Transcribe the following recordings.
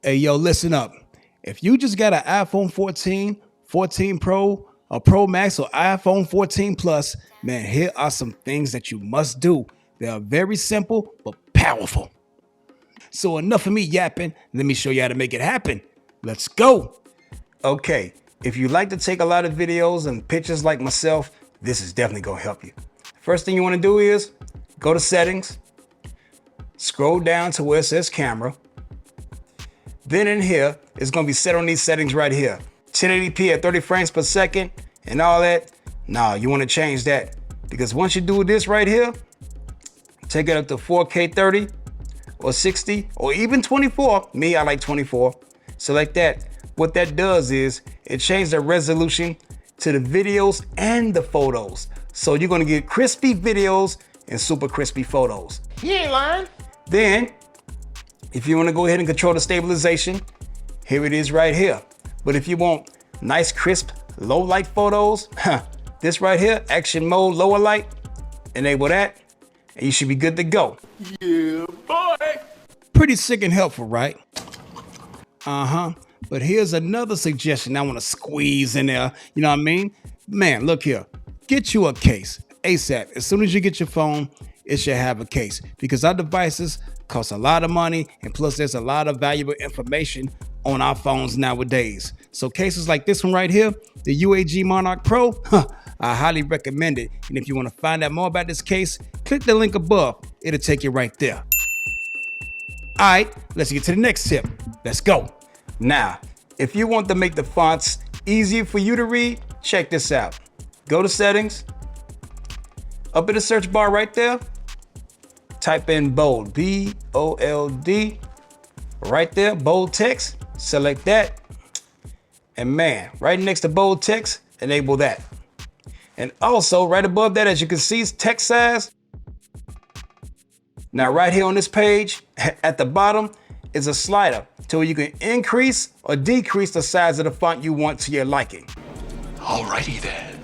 Hey, yo, listen up. If you just got an iPhone 14, 14 Pro, or Pro Max, or iPhone 14 Plus, man, here are some things that you must do. They are very simple but powerful. So enough of me yapping. Let me show you how to make it happen. Let's go. Okay, if you like to take a lot of videos and pictures like myself, this is definitely gonna help you. First thing you wanna do is go to settings, scroll down to where it says camera. Then in here, it's gonna be set on these settings right here. 1080p at 30 frames per second and all that. Nah, you wanna change that because once you do this right here, take it up to 4K 30 or 60 or even 24. Me, I like 24. Select that. What that does is it changes the resolution to the videos and the photos. So you're gonna get crispy videos and super crispy photos. You ain't lying. Then, if you wanna go ahead and control the stabilization, here it is right here. But if you want nice, crisp, low light photos, this right here, action mode, lower light, enable that, and you should be good to go. Yeah, boy. Pretty sick and helpful, right? But here's another suggestion I want to squeeze in there. You know what I mean? Man, look here. Get you a case ASAP. As soon as you get your phone, it should have a case because our devices cost a lot of money, and plus there's a lot of valuable information on our phones nowadays. So cases like this one right here, the UAG Monarch Pro, I highly recommend it. And if you want to find out more about this case, click the link above. It'll take you right there. All right, let's get to the next tip. Let's go. Now, if you want to make the fonts easier for you to read, check this out. Go to settings. Up in the search bar right there, type in bold, B-O-L-D. Right there, bold text, select that. And man, right next to bold text, enable that. And also right above that, as you can see, is text size. Now right here on this page, at the bottom, is a slider to where you can increase or decrease the size of the font you want to your liking. Alrighty then.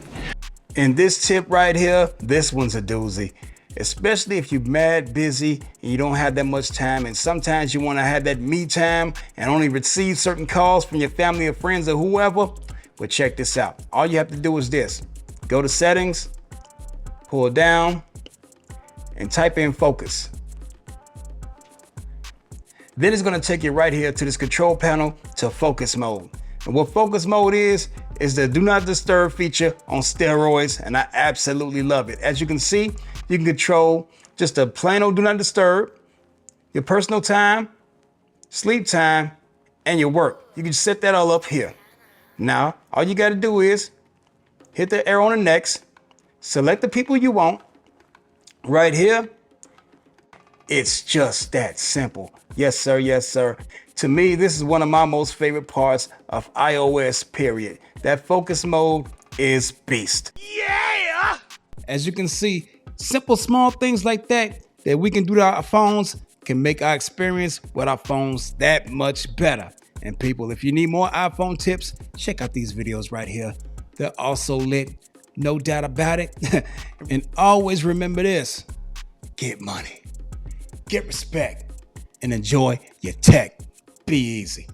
And this tip right here, this one's a doozy. Especially if you're mad busy and you don't have that much time, and sometimes you want to have that me time and only receive certain calls from your family or friends or whoever. But check this out. All you have to do is this. Go to settings, pull down, and type in focus. Then it's gonna take you right here to this control panel to focus mode. And what focus mode is the do not disturb feature on steroids, and I absolutely love it. As you can see, you can control just a plain old do not disturb, your personal time, sleep time, and your work. You can set that all up here. Now, all you gotta do is hit the arrow on the next, select the people you want. Right here, it's just that simple. Yes, sir. Yes, sir. To me, this is one of my most favorite parts of iOS, period. That focus mode is beast. Yeah! As you can see, simple small things like that we can do to our phones can make our experience with our phones that much better. And people, if you need more iPhone tips, check out these videos right here. They're also lit, no doubt about it. And always remember this, get money, get respect, and enjoy your tech. Be easy.